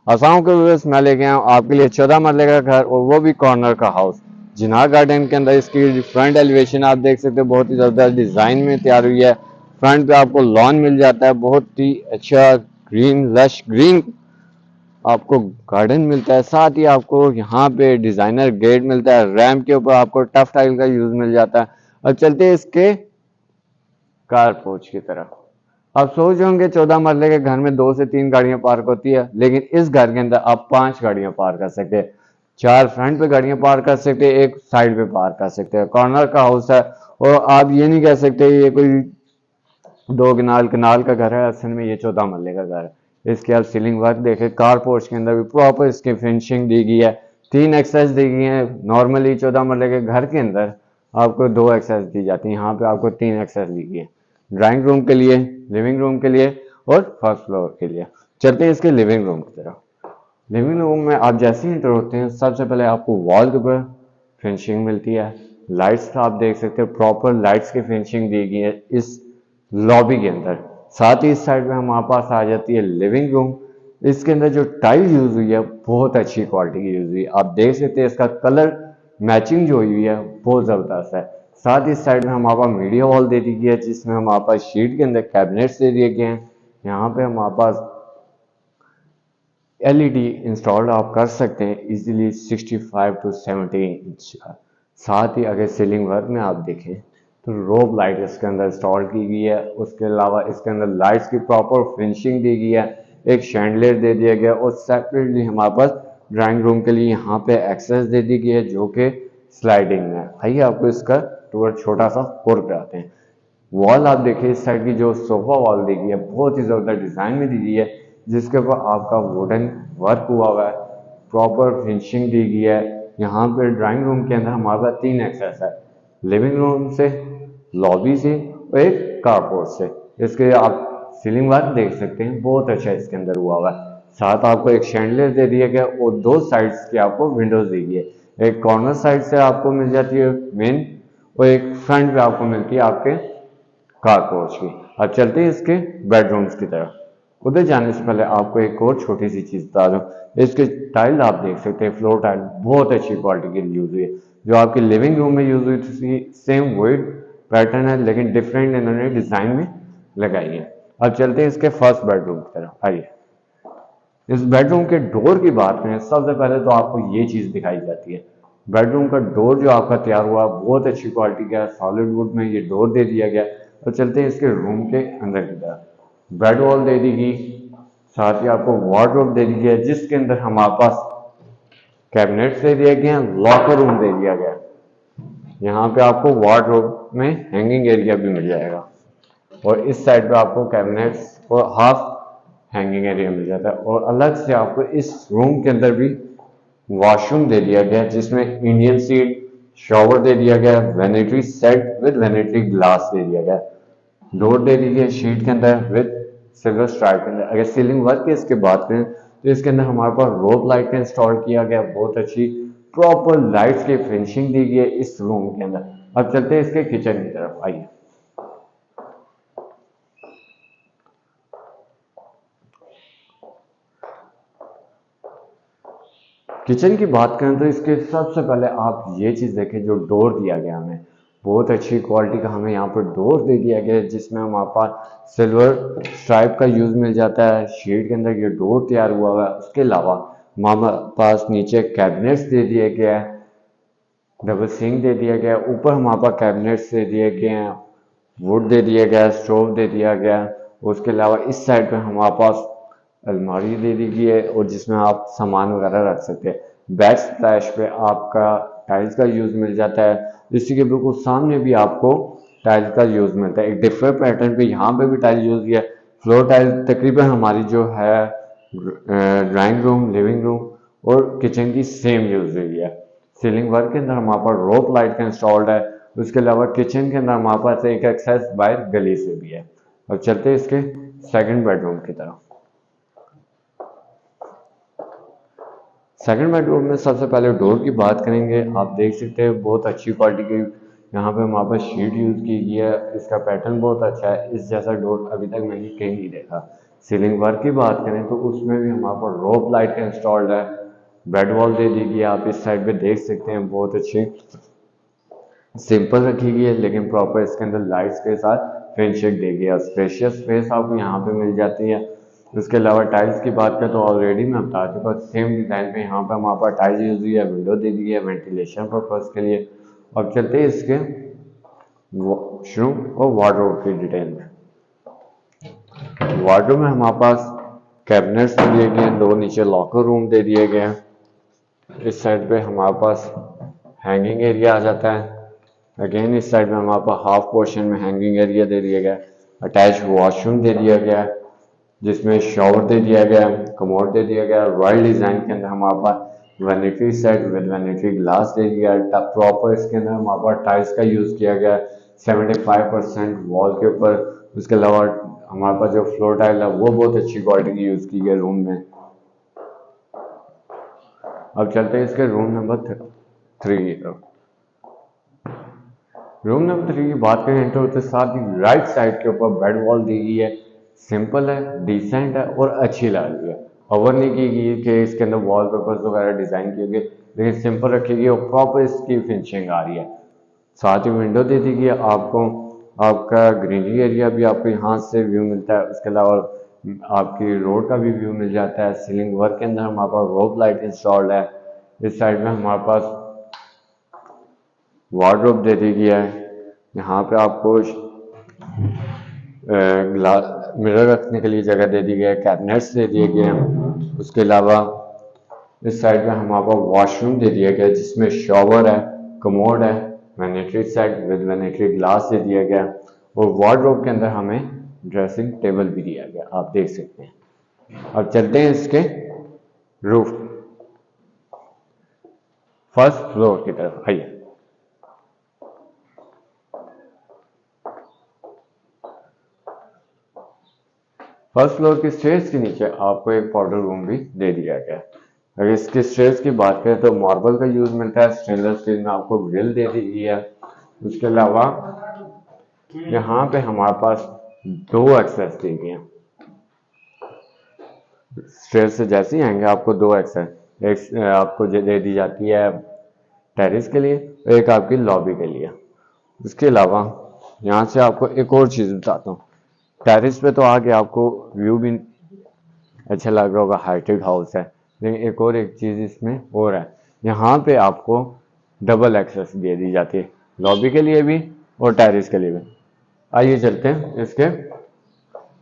अस्सलाम वालेकुम, मैं लेके आया हूँ आपके लिए 14 मरले का घर और वो भी कॉर्नर का हाउस। जिनाह गार्डन के अंदर इसकी फ्रंट एलिवेशन आप देख सकते हो, बहुत ही ज़बरदस्त डिज़ाइन में तैयार हुई है। फ्रंट पे आपको लॉन मिल जाता है, बहुत ही अच्छा ग्रीन लश ग्रीन आपको गार्डन मिलता है। साथ ही आपको यहाँ पे डिज़ाइनर गेट मिलता है। रैम्प के ऊपर आपको टफ टाइल का यूज़ मिल जाता है। और चलते हैं इसके कार पोर्च की तरफ। आप सोच रहे होंगे 14 मरले के घर में 2 से 3 गाड़ियां पार्क होती है, लेकिन इस घर के अंदर आप 5 गाड़ियां पार्क कर सकते हैं। 4 फ्रंट पे गाड़ियां पार्क कर सकते हैं, एक साइड पे पार्क कर सकते हैं। कॉर्नर का हाउस है और आप ये नहीं कह सकते ये कोई 2 कनाल कनाल का घर है, असल में ये 14 मरले का घर है। इसके आप सीलिंग वर्क देखें, कार पोर्च के अंदर भी प्रॉपर इसकी फिनिशिंग दी गई है। 3 एक्सेस दी गई है। नॉर्मली 14 मरले के घर के अंदर आपको 2 एक्सेस दी जाती है, यहाँ पे आपको 3 एक्सेस दी गई है। ड्राइंग रूम के लिए, लिविंग रूम के लिए और फर्स्ट फ्लोर के लिए। चलते हैं इसके लिविंग रूम की तरफ। लिविंग रूम में आप जैसे ही इंटर होते हैं, सबसे पहले आपको वॉल के ऊपर फिनिशिंग मिलती है। लाइट्स आप देख सकते हैं, प्रॉपर लाइट्स की फिनिशिंग दी गई है इस लॉबी के अंदर। साथ ही इस साइड में हमारे पास आ जाती है लिविंग रूम। इसके अंदर जो टाइल यूज हुई है बहुत अच्छी क्वालिटी की यूज हुई है। आप देख सकते हैं इसका कलर मैचिंग जो हुई है बहुत जबरदस्त है। साथ ही इस साइड में हमारे पास मीडिया वॉल दे दी गई है, जिसमें हमारे पास शीट के अंदर कैबिनेट्स दे दिए गए हैं। यहाँ पे हमारे पास एलईडी इंस्टॉल्ड आप कर सकते हैं इजीली 65 टू 70 इंच का। साथ ही अगर सीलिंग वर्क में आप देखें तो रोब लाइट इसके अंदर इंस्टॉल की गई है। उसके अलावा इसके अंदर लाइट्स की प्रॉपर फिनिशिंग दी गई है। एक शैंडलियर दे दिया गया और सेपरेटली हमारे पास ड्राइंग रूम के लिए यहाँ पे एक्सेस दे दी गई है, जो कि स्लाइडिंग में है। आइए आपको इसका टूर छोटा सा टूर कराते हैं। वॉल आप देखिए, इस साइड की जो सोफा वॉल दी गई है बहुत ही ज़बरदस्त डिज़ाइन में दी गई है, जिसके ऊपर आपका वुडन वर्क हुआ हुआ है, प्रॉपर फिनिशिंग दी गई है। यहाँ पे ड्राइंग रूम के अंदर हमारे पास 3 एक्सेस है, लिविंग रूम से, लॉबी से और एक कारपोर्ट से। इसके आप सीलिंग वर्क देख सकते हैं, बहुत अच्छा इसके अंदर हुआ हुआ है। साथ आपको एक शैंडलियर दे दिया गया और 2 साइड्स की आपको विंडोज दी गई है। एक कॉर्नर साइड से आपको मिल जाती है मेन और एक फ्रंट पे आपको मिलती है आपके कार पोर्च की। अब चलते हैं इसके बेडरूम्स की तरफ। उधर जाने से पहले आपको एक और छोटी सी चीज बता दूं, इसके टाइल आप देख सकते हैं, फ्लोर टाइल बहुत अच्छी क्वालिटी की यूज हुई है। जो आपकी लिविंग रूम में यूज हुई थी सेम वही पैटर्न है, लेकिन डिफरेंट इन्होंने डिजाइन में लगाई है। अब चलते हैं इसके फर्स्ट बेडरूम की तरफ। आइए, इस बेडरूम के डोर की बात करें, सबसे पहले तो आपको ये चीज दिखाई जाती है। बेडरूम का डोर जो आपका तैयार हुआ बहुत अच्छी क्वालिटी का है, सॉलिड वुड में ये डोर दे दिया गया। तो चलते हैं इसके रूम के अंदर की तरफ। बेड वॉल दे दी गई, साथ ही आपको वार्डरोब दे दी गई, जिसके अंदर हमारे पास कैबिनेट्स दे दिए गए हैं, लॉकर रूम दे दिया गया। यहाँ पे आपको वार्डरोब में हैंगिंग एरिया भी मिल जाएगा और इस साइड पे आपको कैबिनेट्स और हाफ हैंगिंग एरिया मिल जाता है। और अलग से आपको इस रूम के अंदर भी वॉशरूम दे दिया गया, जिसमें इंडियन सीट शॉवर दे दिया गया, वैनिटरी सेट विद वैनिटरी ग्लास दे दिया गया, डोर दे दी गई शीट के अंदर विद सिल्वर स्ट्राइप के अंदर। अगर सीलिंग वर्क की इसके बात करें तो इसके अंदर हमारे पास रोप लाइट का इंस्टॉल किया गया, बहुत अच्छी प्रॉपर लाइट्स की फिनिशिंग दी गई है इस रूम के अंदर। अब चलते हैं इसके किचन की तरफ। आइए, किचन की बात करें तो इसके सबसे पहले आप ये चीज़ देखें, जो डोर दिया गया हमें बहुत अच्छी क्वालिटी का हमें यहाँ पर डोर दे दिया गया है, जिसमें हमारे पास सिल्वर स्ट्राइप का यूज़ मिल जाता है। शीट के अंदर ये डोर तैयार हुआ है। उसके अलावा हमारे पास नीचे कैबिनेट्स दे दिए गया है, डबल सिंक दे दिया गया, ऊपर हमारे पास कैबिनेट्स दे दिए गए हैं, वुड दे दिया गया, स्टोव दे दिया गया। उसके अलावा इस साइड पे हमारे पास अलमारी दे दी गई है और जिसमें आप सामान वगैरह रख सकते हैं। बैक स्प्लैश पे आपका टाइल्स का यूज़ मिल जाता है। इसी के बिल्कुल सामने भी आपको टाइल्स का यूज़ मिलता है, एक डिफरेंट पैटर्न पे यहाँ पे भी टाइल यूज़ किया है। फ्लोर टाइल तकरीबन हमारी जो है ड्राइंग रूम, लिविंग रूम और किचन की सेम यूज़ हुई है। सीलिंग वर्क के अंदर हमारे पास रोप लाइट का इंस्टॉल्ड है। उसके अलावा किचन के अंदर हमारे पास एक एक्सेस बाय गली से भी है। अब चलते हैं इसके सेकंड बेडरूम की तरफ। सेकंड बेडरूम में सबसे पहले डोर की बात करेंगे। आप देख सकते हैं बहुत अच्छी क्वालिटी की यहाँ पे हमारे पास शीट यूज़ की गई है। इसका पैटर्न बहुत अच्छा है, इस जैसा डोर अभी तक मैंने कहीं नहीं देखा। सीलिंग वर्क की बात करें तो उसमें भी हमारे पास रोप लाइट इंस्टॉल्ड है, बेड वॉल दे दी गई है। आप इस साइड पे देख सकते हैं बहुत अच्छी सिंपल रखी गई है, लेकिन प्रॉपर इसके अंदर लाइट्स के साथ फिनिशिंग दी गई है। स्पेशियस स्पेस आपको यहाँ पे मिल जाती है। उसके अलावा टाइल्स की बात करें तो ऑलरेडी मैं बता चुका, सेम डिज़ाइन पे यहाँ पे हमारे पास टाइल्स यूज हुई है, विंडो दे दी है वेंटिलेशन पर्पज के लिए। अब चलते हैं इसके वॉशरूम और वार्डरोब की डिटेल में। वार्डरोब में हमारे पास कैबिनेट्स दिए गए हैं, 2 नीचे लॉकर रूम दे दिए गए हैं। इस साइड पे हमारे पास हैंगिंग एरिया आ जाता है। अगेन इस साइड में हमारे पास हाफ पोर्शन में हैंगिंग एरिया दे दिया गया, अटैच वॉशरूम दे दिया गया है जिसमें शॉवर दे दिया गया, कमोड दे दिया गया। रॉयल डिजाइन के अंदर हमारे पास vanity set with vanity glass दे दिया, प्रॉपर इसके अंदर हमारे पास टाइल्स का यूज किया गया 75% वॉल के ऊपर। उसके अलावा हमारे पास जो फ्लोर टाइल है वो बहुत अच्छी क्वालिटी की यूज की गई रूम में। अब चलते हैं इसके रूम नंबर 3 की तरफ। रूम नंबर 3 की बात करें एंटर होते साथ ही राइट साइड के ऊपर बेड वॉल दी गई है, सिंपल है, डिसेंट है और अच्छी लग रही है। ओवर नहीं की गई कि इसके अंदर वॉल पेपर्स वगैरह डिजाइन किए गए, लेकिन सिंपल रखी गई और प्रॉपर इसकी फिनिशिंग आ रही है। साथ ही विंडो दे दी गई है आपको, आपका ग्रीनरी एरिया भी आपको यहाँ से व्यू मिलता है। उसके अलावा आपकी रोड का भी व्यू मिल जाता है। सीलिंग वर्क के अंदर हमारे पास रोप लाइट इंस्टॉल्ड है। इस साइड में हमारे पास वार्डरोब दे दी गया है, यहाँ पे आपको ग्लास मिरर रखने के लिए जगह दे दी गई है, कैबिनेट्स दे दिए गए हैं। उसके अलावा इस साइड में हमारे पास वॉशरूम दे दिया गया है जिसमें शॉवर है, कमोड है, वैनिटरी सेट विद वैनिटरी ग्लास दे दिया गया और वार्डरोब के अंदर हमें ड्रेसिंग टेबल भी दिया गया, आप देख सकते हैं। अब चलते हैं इसके रूफ फर्स्ट फ्लोर की तरफ, आइए। फर्स्ट फ्लोर की स्टेयर्स के नीचे आपको एक पाउडर रूम भी दे दिया गया है। अगर इसके स्टेयर्स की बात करें तो मार्बल का यूज मिलता है, स्टेनलेस स्टील में आपको ग्रिल दे दी गई है। उसके अलावा यहाँ पे हमारे पास 2 एक्सेस दी गई हैं। स्टेयर्स से जैसे ही आएंगे आपको 2 एक्सेस, एक आपको दे दी जाती है टेरिस के लिए और एक आपकी लॉबी के लिए। इसके अलावा यहाँ से आपको एक और चीज़ बताता हूँ। टेरिस पे तो आके आपको व्यू भी अच्छा लग रहा होगा, हाइटेड हाउस है, लेकिन एक चीज़ इसमें और है, यहाँ पे आपको डबल एक्सेस दे दी जाती है, लॉबी के लिए भी और टेरिस के लिए भी। आइए चलते हैं इसके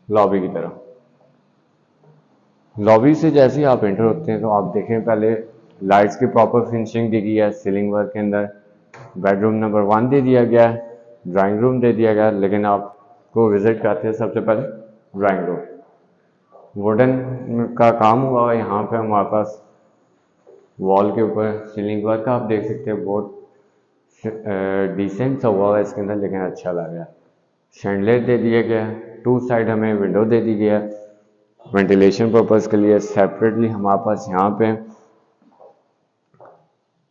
लॉबी की तरफ। लॉबी से जैसे ही आप एंटर होते हैं तो आप देखें पहले लाइट्स की प्रॉपर फिनिशिंग दी गई है। सीलिंग वर्क के अंदर बेडरूम नंबर 1 दे दिया गया है, ड्राइंग रूम दे दिया गया है, लेकिन आपको विजिट करते हैं सबसे पहले ड्राइंग रूम। वुडन का काम हुआ है यहाँ पे हमारे पास, वॉल के ऊपर सीलिंग वर्क का आप देख सकते हैं, बहुत डिसेंट सा हुआ है इसके अंदर, लेकिन अच्छा लग रहा है। शैंडलेर दे दिया गया है, 2 साइड हमें विंडो दे दी गई है वेंटिलेशन पर्पज़ के लिए। सेपरेटली हमारे पास यहाँ पे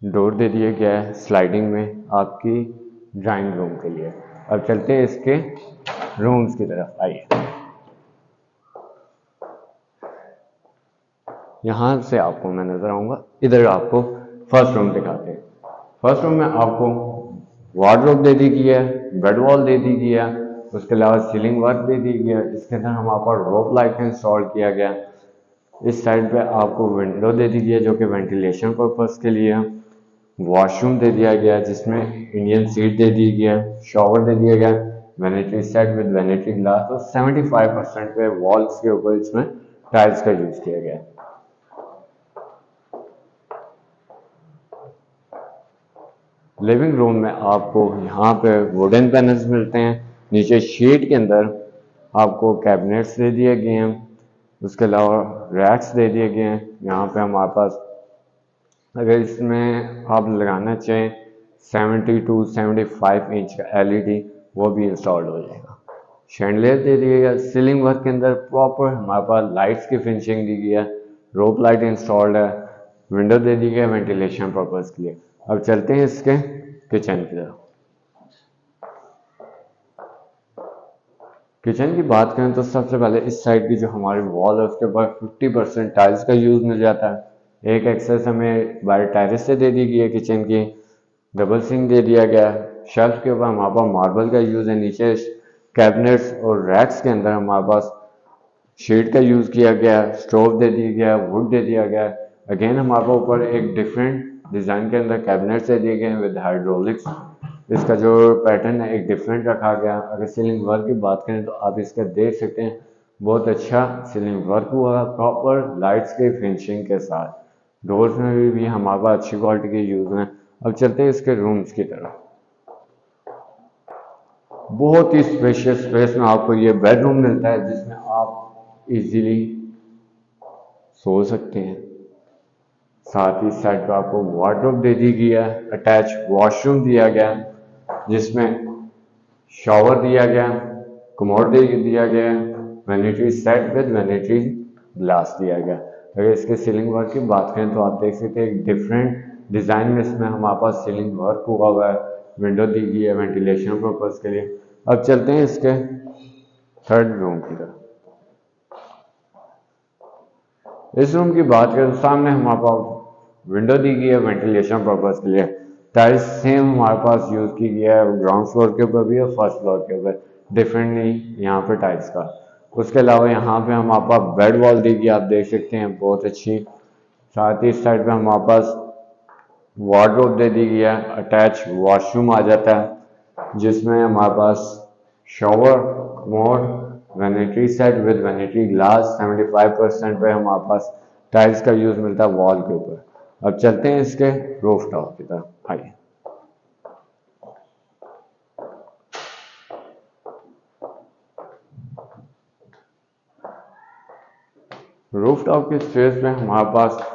डोर दे दिया गया है स्लाइडिंग में आपकी ड्राइंग रूम के लिए। अब चलते हैं इसके रूम्स की तरफ, आइए। यहाँ से आपको मैं नजर आऊँगा, इधर आपको फर्स्ट रूम दिखाते हैं। फर्स्ट रूम में आपको वार्डरोब दे दी गई है, बेड वॉल दे दी गई है, उसके अलावा सीलिंग वर्क दे दी गई है। इसके अंदर हमारे पास रोप लाइट इंस्टॉल किया गया। इस साइड पे आपको विंडो दे दी गई है जो कि वेंटिलेशन पर्पज़ के लिए है। वॉशरूम दे दिया गया है जिसमें इंडियन सीट दे दी गई है, शॉवर दे दिया गया, वैनिटरी सेट विद वैनिटरी ग्लास और 75% पे वॉल्स के ऊपर इसमें टाइल्स का यूज किया गया है। लिविंग रूम में आपको यहाँ पे वुडन पैनल्स मिलते हैं, नीचे शीट के अंदर आपको कैबिनेट्स दे दिए गए हैं, उसके अलावा रैक्स दे दिए गए हैं। यहाँ पे हमारे पास अगर इसमें आप लगाना चाहें 70 to 75 इंच का एलईडी वो भी इंस्टॉल्ड हो जाएगा। शैंडलियर दे दिया गया। सीलिंग वर्क के अंदर प्रॉपर हमारे पास लाइट्स की फिनिशिंग दी गई है, रोप लाइट इंस्टॉल्ड है, विंडो दे दी गई है वेंटिलेशन पर्पज के लिए। अब चलते हैं इसके किचन की तरफ। किचन की बात करें तो सबसे पहले इस साइड की जो हमारी वॉल है उसके ऊपर 50% टाइल्स का यूज़ मिल जाता है। एक एक्सेस हमें बाहर टेरेस से दे दी गई है किचन की, डबल सिंक दे दिया गया है। शेल्फ के ऊपर हमारे पास मार्बल का यूज़ है, नीचे कैबिनेट्स और रैक्स के अंदर हमारे पास शीट का यूज़ किया गया है, स्टोव दे दिया गया है, वुड दे दिया गया है। अगेन हमारे पास ऊपर एक डिफरेंट डिज़ाइन के अंदर कैबिनेट्स दे दिए गए हैं विद हाइड्रोलिक्स। इसका जो पैटर्न है एक डिफरेंट रखा गया। अगर सीलिंग वर्क की बात करें तो आप इसका देख सकते हैं, बहुत अच्छा सीलिंग वर्क हुआ है प्रॉपर लाइट्स के फिनिशिंग के साथ। डोर्स में भी हमारे पास अच्छी क्वालिटी के यूज़ हैं। अब चलते हैं इसके रूम्स की तरफ। बहुत ही स्पेशियस स्पेस में आपको ये बेडरूम मिलता है जिसमें आप इजीली सो सकते हैं। साथ ही साइड पर आपको वार्डरोब दे दी गई है, अटैच वॉशरूम दिया गया है जिसमें शॉवर दिया गया, कमोड दे दिया गया, vanity set with vanity glass दिया गया। अगर इसके सीलिंग वर्क की बात करें तो आप देख सकते हैं एक डिफरेंट डिज़ाइन में इसमें हमारे पास सीलिंग वर्क हुआ हुआ है। विंडो दी गई है वेंटिलेशन पर्पज़ के लिए। अब चलते हैं इसके थर्ड रूम की तरफ। इस रूम की बात करें तो सामने हमारे पास विंडो दी गई है वेंटिलेशन पर्पज़ के लिए। टाइल्स सेम हमारे पास यूज़ की गया है, ग्राउंड फ्लोर के ऊपर भी और फर्स्ट फ्लोर के ऊपर, डिफरेंट नहीं यहाँ पे टाइल्स का। उसके अलावा यहाँ पे हमारे पास बेड वॉल दी गई, आप देख सकते हैं बहुत अच्छी। साथ ही इस साइड पे हमारे पास वार्डरोब दे दी गई है, अटैच वॉशरूम आ जाता है जिसमें हमारे पास shower, commode, vanity set with vanity glass. 75% पे हमारे पास टाइल्स का यूज़ मिलता है वॉल के ऊपर। अब चलते हैं इसके रूफ टॉप की तरफ, आइए। रूफ टॉप के स्पेस पे हमारे पास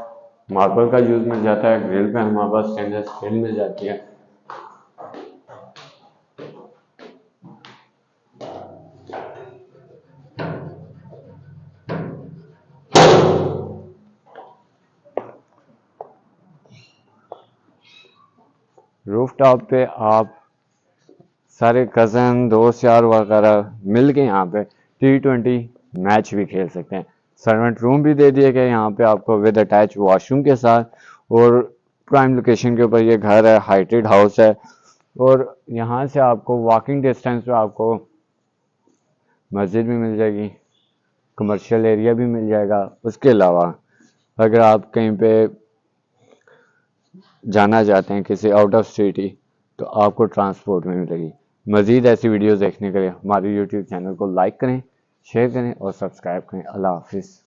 मार्बल का यूज़ मिल जाता है, ग्रिल पे हमारे पास स्टेनलेस स्टील मिल जाती है। रूफ टॉप पे आप सारे कज़न दोस्त यार वगैरह मिल के यहाँ पे T20 मैच भी खेल सकते हैं। सर्वेंट रूम भी दे दिए गए यहाँ पे आपको विद अटैच वॉशरूम के साथ। और प्राइम लोकेशन के ऊपर ये घर है, हाइटेड हाउस है। और यहाँ से आपको वॉकिंग डिस्टेंस पे आपको मस्जिद भी मिल जाएगी, कमर्शियल एरिया भी मिल जाएगा। उसके अलावा अगर आप कहीं पे जाना चाहते हैं किसी आउट ऑफ सिटी तो आपको ट्रांसपोर्ट में मिलेगी। मज़ीद ऐसी वीडियोस देखने के लिए हमारे यूट्यूब चैनल को लाइक करें, शेयर करें और सब्सक्राइब करें। अल्लाह हाफिज़।